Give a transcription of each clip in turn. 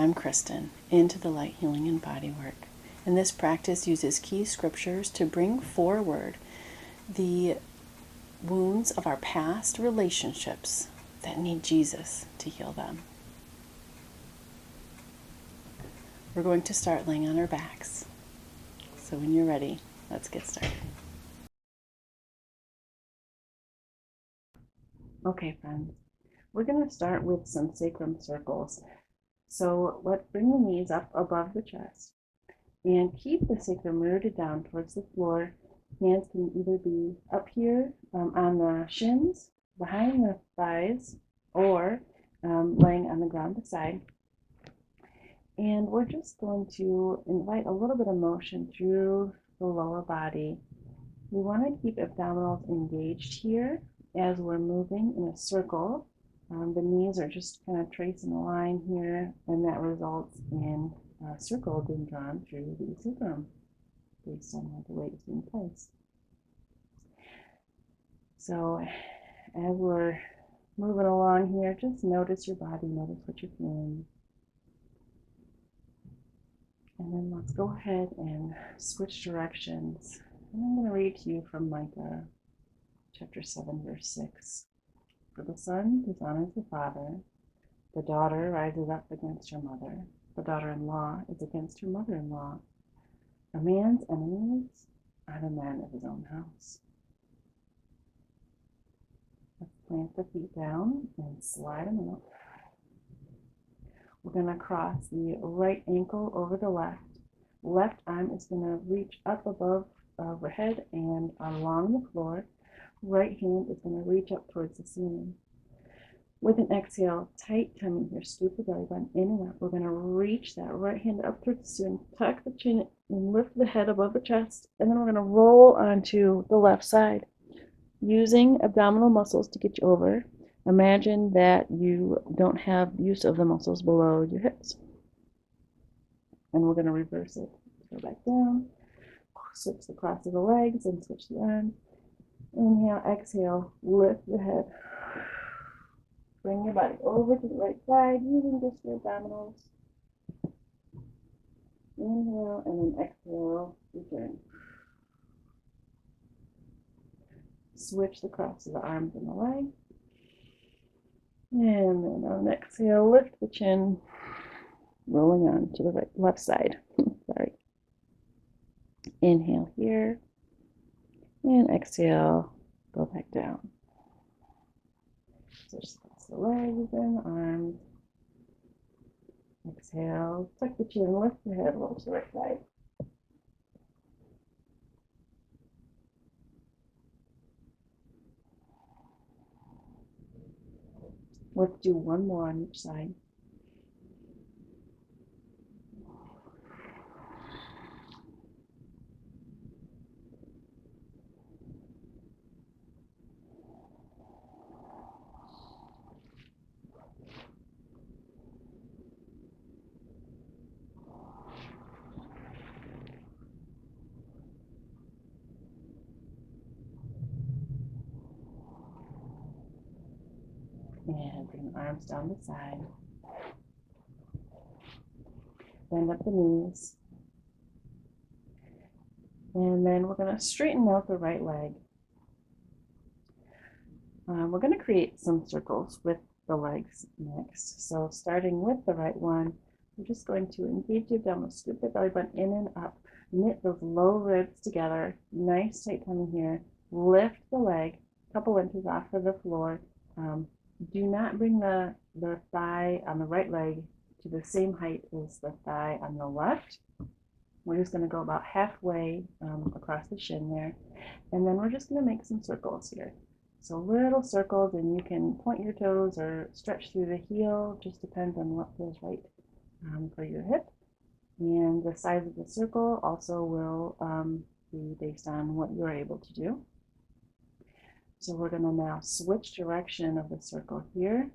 I'm Kristen, into the Light Healing and Bodywork, and this practice uses key scriptures to bring forward the wounds of our past relationships that need Jesus to heal them. We're going to start laying on our backs. So when you're ready, let's get started. Okay, friends, we're going to start with some Sacrum Circles. So let's bring the knees up above the chest and keep the sacrum rooted down towards the floor. Hands can either be up here on the shins, behind the thighs, or laying on the ground beside. And we're just going to invite a little bit of motion through the lower body. We want to keep abdominals engaged here as we're moving in a circle. The knees are just kind of tracing a line here, and that results in a circle being drawn through the sacrum based on how the weight is being placed. So as we're moving along here, just notice your body, notice what you're feeling. And then let's go ahead and switch directions. And I'm going to read to you from Micah chapter 7, verse 6. For the son dishonors the father, the daughter rises up against her mother, the daughter-in-law is against her mother-in-law. A man's enemies are the men of his own house. Let's plant the feet down and slide them out. We're going to cross the right ankle over the left. Left arm is going to reach up above overhead and along the floor. Right hand is going to reach up towards the ceiling. With an exhale, tight tummy here, scoop the belly button in and up. We're going to reach that right hand up towards the ceiling, tuck the chin and lift the head above the chest, and then we're going to roll onto the left side. Using abdominal muscles to get you over, imagine that you don't have use of the muscles below your hips. And we're going to reverse it. Go back down, switch the cross of the legs and switch the arms. Inhale, exhale, lift the head. Bring your body over to the right side using just your abdominals. Inhale and then exhale, return. Switch the cross of the arms and the legs. And then on an exhale, lift the chin, rolling on to the left side. Sorry. Inhale here. And exhale, go back down. Switch the legs and the arms. Exhale, tuck the chin, lift the head, roll to the right side. Let's do one more on each side. And bring the arms down the side. Bend up the knees. And then we're going to straighten out the right leg. We're going to create some circles with the legs next. So starting with the right one, we're just going to engage the abdominal, scoop the belly button in and up, knit those low ribs together, nice tight tummy here, lift the leg a couple inches off of the floor. Do not bring the thigh on the right leg to the same height as the thigh on the left. We're just going to go about halfway across the shin there. And then we're just going to make some circles here. So little circles, and you can point your toes or stretch through the heel. Just depends on what feels right for your hip. And the size of the circle also will be based on what you're able to do. So we're going to now switch direction of the circle here.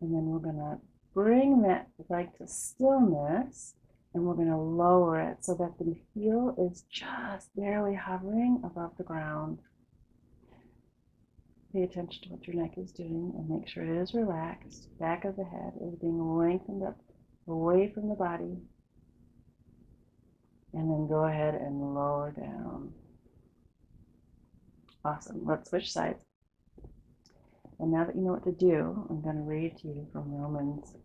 And then we're going to bring that leg to stillness, and we're going to lower it so that the heel is just barely hovering above the ground. pay attention to what your neck is doing and make sure it is relaxed. Back of the head is being lengthened up away from the body. And then go ahead and lower down. Awesome. Let's switch sides. And now that you know what to do, I'm going to read to you from Romans.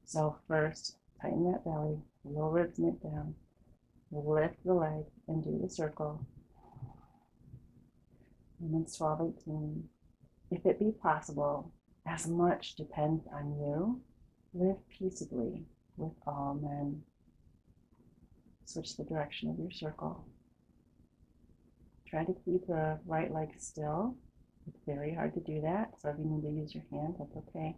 So first, tighten that belly, low ribs knit down, lift the leg and do the circle. Romans 12:18. If it be possible, as much depends on you, live peaceably with all men. Switch the direction of your circle. Try to keep the right leg still. It's very hard to do that, so if you need to use your hand, that's okay.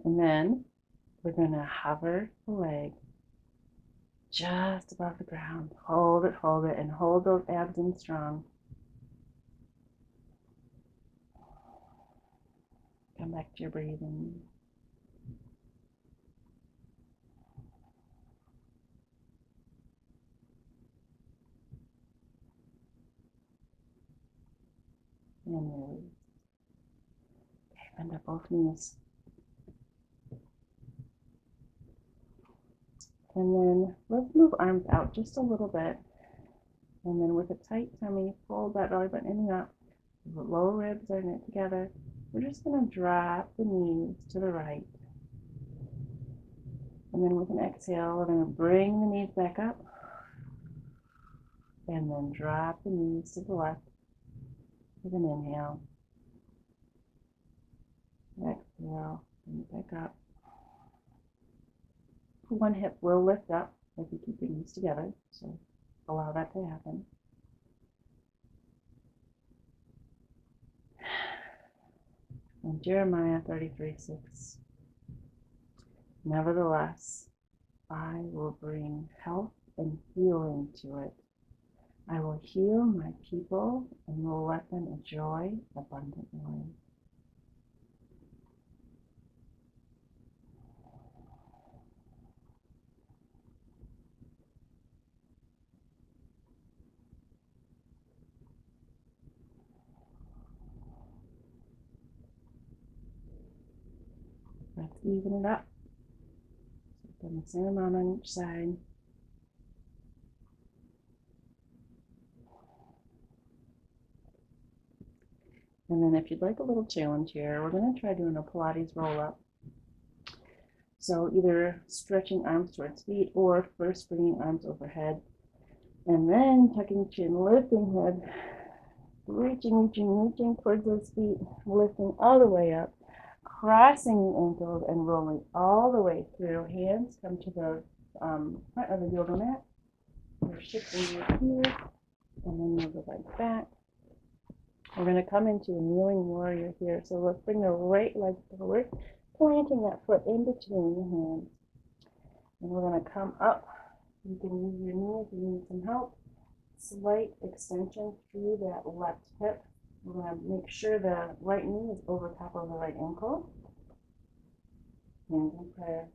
And then we're going to hover the leg just above the ground. Hold it, and hold those abs in strong. Come back to your breathing. And release. Okay, bend up both knees. And then let's move arms out just a little bit. And then with a tight tummy, fold that belly button in and up. The lower ribs are knit together. We're just going to drop the knees to the right. And then with an exhale, we're going to bring the knees back up. And then drop the knees to the left with an inhale. Exhale, bring it back up. One hip will lift up if you keep your knees together, so allow that to happen. And Jeremiah 33:6. Nevertheless, I will bring health and healing to it. I will heal my people and will let them enjoy abundantly. Let's even it up. So the same amount on each side. And then if you'd like a little challenge here, we're going to try doing a Pilates roll-up. So either stretching arms towards feet or first bringing arms overhead. And then tucking chin, lifting head, reaching towards those feet, lifting all the way up, crossing the ankles and rolling all the way through. Hands come to the front of the yoga mat. We're shifting here, and then move the legs back. We're going to come into a kneeling warrior here. So let's bring the right leg forward, planting that foot in between the hands. And we're going to come up. You can use your knee if you need some help. Slight extension through that left hip. We're going to make sure the right knee is over top of the right ankle. Hands in prayer.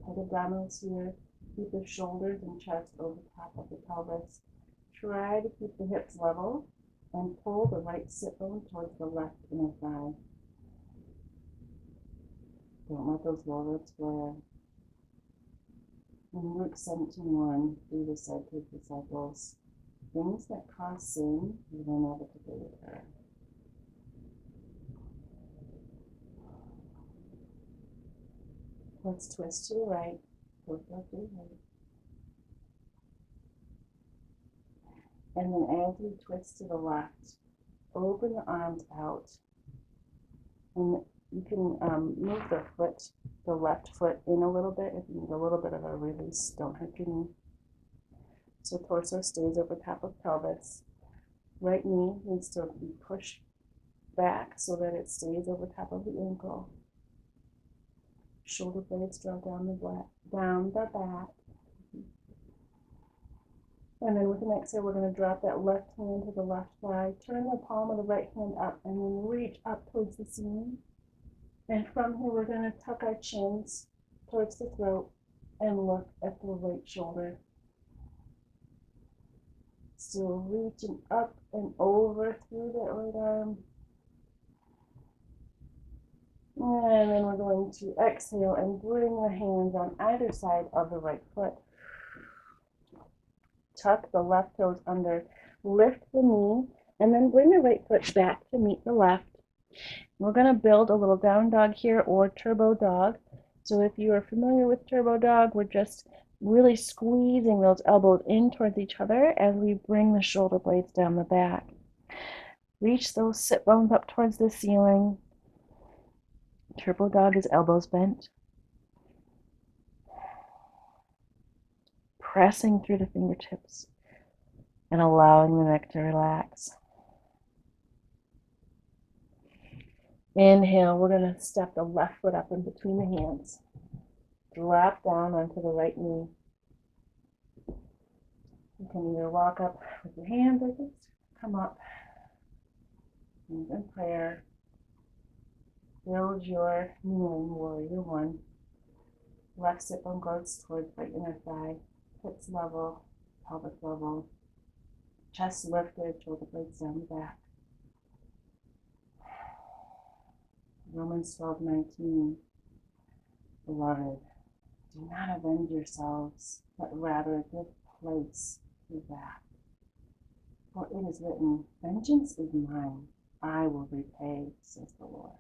Head abdominals here. Keep the shoulders and chest over top of the pelvis. Try to keep the hips level and pull the right sit bone towards the left inner thigh. Don't let those low ribs flare. In Luke 17:1, do the said to his disciples, things that cause sin, you will never forgive her. Let's twist to the right, twist left to the right. And then as we twist to the left, open the arms out. And you can move the left foot in a little bit if you need a little bit of a release. Don't hurt your knee. So torso stays over top of pelvis. Right knee needs to be pushed back so that it stays over top of the ankle. Shoulder blades draw down the back. And then with an exhale, we're going to drop that left hand to the left thigh. Turn the palm of the right hand up and then reach up towards the ceiling. And from here, we're going to tuck our chins towards the throat and look at the right shoulder. Still reaching up and over through that right arm. And then we're going to exhale and bring the hands on either side of the right foot. Tuck the left toes under, lift the knee, and then bring the right foot back to meet the left. We're going to build a little down dog here or turbo dog. So if you are familiar with turbo dog, we're just really squeezing those elbows in towards each other as we bring the shoulder blades down the back. Reach those sit bones up towards the ceiling. Turbo dog is elbows bent. Pressing through the fingertips and allowing the neck to relax. Inhale, we're going to step the left foot up in between the hands. Drop down onto the right knee. You can either walk up with your hands or just come up. And in prayer, build your kneeling warrior one. Left sit bone goes towards right inner thigh. Hips level, pelvic level. Chest lifted, shoulder blades down the back. Romans 12:19. Beloved, do not avenge yourselves, but rather give place to wrath. For it is written, vengeance is mine, I will repay, says the Lord.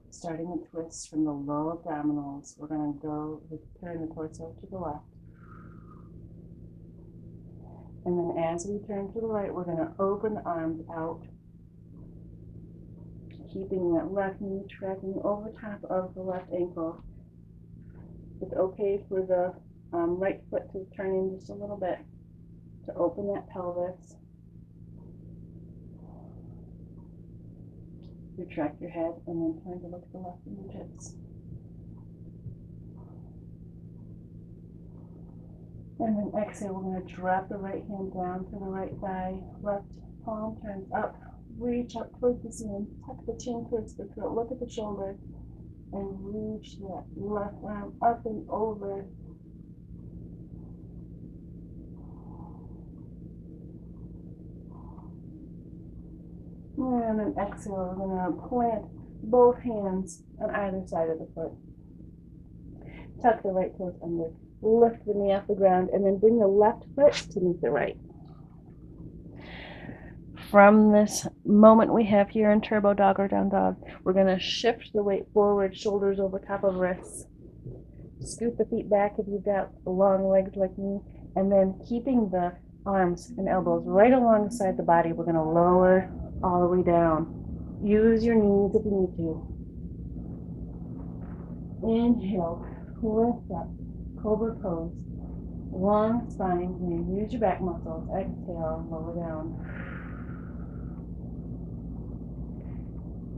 Starting a twist from the low abdominals, we're going to go with turn the torso to the left. And then as we turn to the right, we're going to open the arms out, keeping that left knee tracking over top of the left ankle. It's okay for the right foot to turn in just a little bit to open that pelvis. Retract your head and then turn to look at the left fingertips. And then exhale, we're going to drop the right hand down to the right thigh. Left palm turns up. Reach up towards the ceiling. Tuck the chin towards the throat. Look at the shoulder. And reach that left arm up and over. And then exhale, we're going to plant both hands on either side of the foot. Tuck the right toes under. Lift the knee off the ground and then bring the left foot to meet the right. From this moment we have here in turbo dog or down dog, we're going to shift the weight forward, shoulders over top of wrists. Scoot the feet back if you've got long legs like me, and then keeping the arms and elbows right alongside the body, we're going to lower all the way down. Use your knees if you need to. Inhale, lift up. Cobra pose, long spine, and use your back muscles. Exhale, lower down.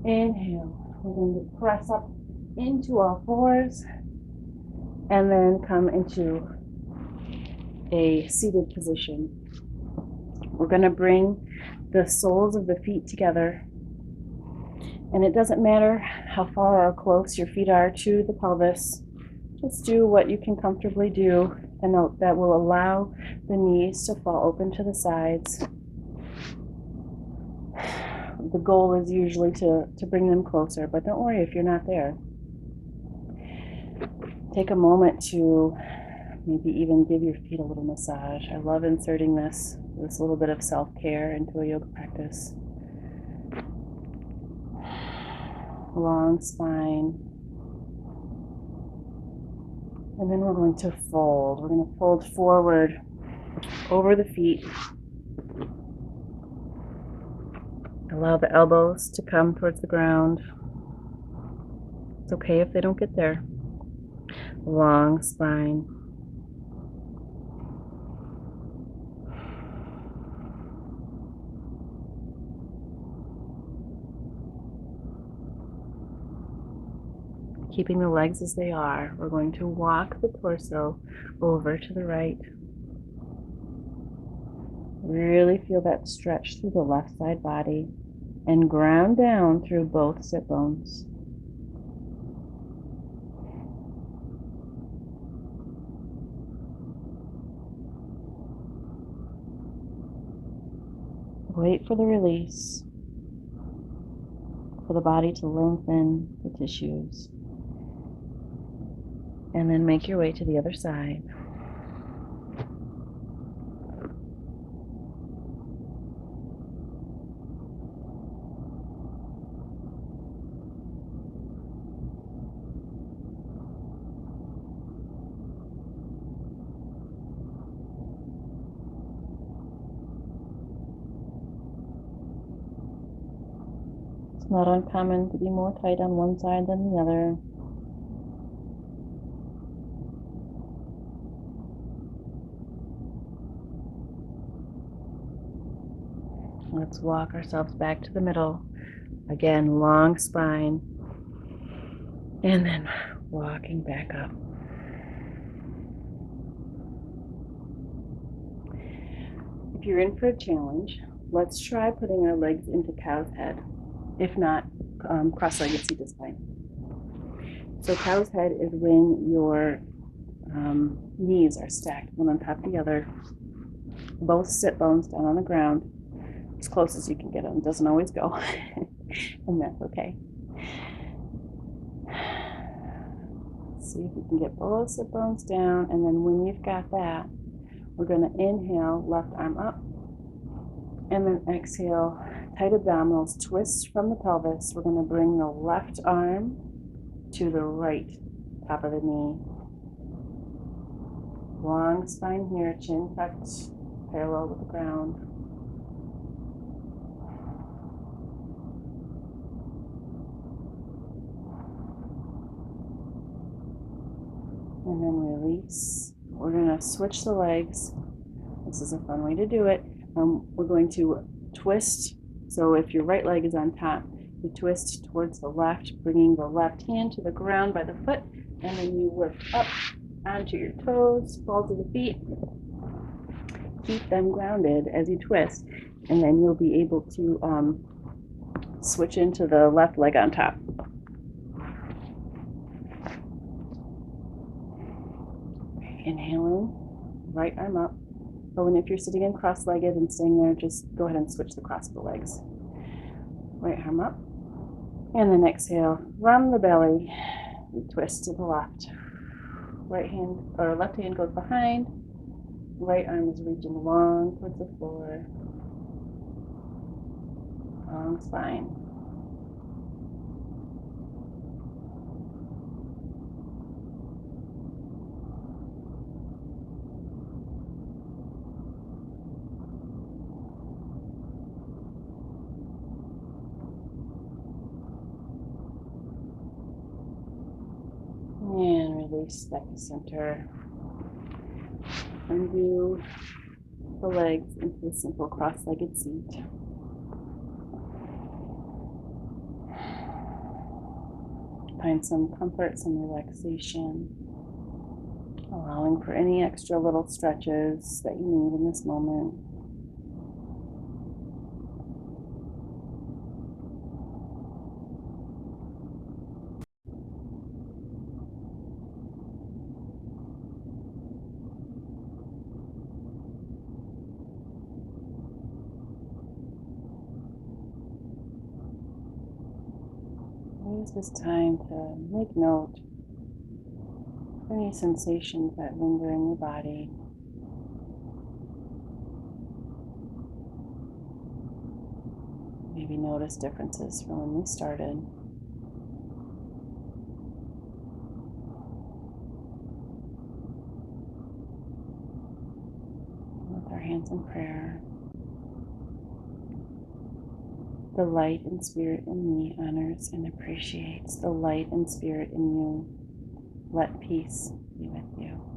Inhale, we're going to press up into all fours and then come into a seated position. We're going to bring the soles of the feet together, and it doesn't matter how far or close your feet are to the pelvis. Just do what you can comfortably do, and note that will allow the knees to fall open to the sides. The goal is usually to bring them closer, but don't worry if you're not there. Take a moment to maybe even give your feet a little massage. I love inserting this little bit of self-care into a yoga practice. Long spine. And then we're going to fold. We're going to fold forward over the feet. Allow the elbows to come towards the ground. It's okay if they don't get there. Long spine. Keeping the legs as they are, we're going to walk the torso over to the right. Really feel that stretch through the left side body and ground down through both sit bones. Wait for the release, for the body to lengthen the tissues, and then make your way to the other side. It's not uncommon to be more tight on one side than the other. Let's walk ourselves back to the middle. Again, long spine. And then walking back up. If you're in for a challenge, let's try putting our legs into cow's head. If not, cross-legged seated spine. So cow's head is when your knees are stacked one on top of the other. Both sit bones down on the ground, as close as you can get them. Doesn't always go, and that's okay. See if we can get both sit bones down, and then when you've got that, we're going to inhale, left arm up, and then exhale, tight abdominals, twist from the pelvis. We're going to bring the left arm to the right top of the knee. Long spine here, chin tucked, parallel with the ground. And then release. We're going to switch the legs. This is a fun way to do it. We're going to twist. So if your right leg is on top, you twist towards the left, bringing the left hand to the ground by the foot, and then you lift up onto your toes, balls of the feet. Keep them grounded as you twist, and then you'll be able to switch into the left leg on top. Inhaling, right arm up. Oh, and if you're sitting in cross-legged and staying there, just go ahead and switch the cross of the legs. Right arm up. And then exhale, from the belly, twist to the left. Right hand or left hand goes behind. Right arm is reaching long towards the floor. Long spine. And release back to center. Undo the legs into a simple cross-legged seat. Find some comfort, some relaxation, allowing for any extra little stretches that you need in this moment. Use this time to make note of any sensations that linger in your body. Maybe notice differences from when we started. With our hands in prayer. The light and spirit in me honors and appreciates the light and spirit in you. Let peace be with you.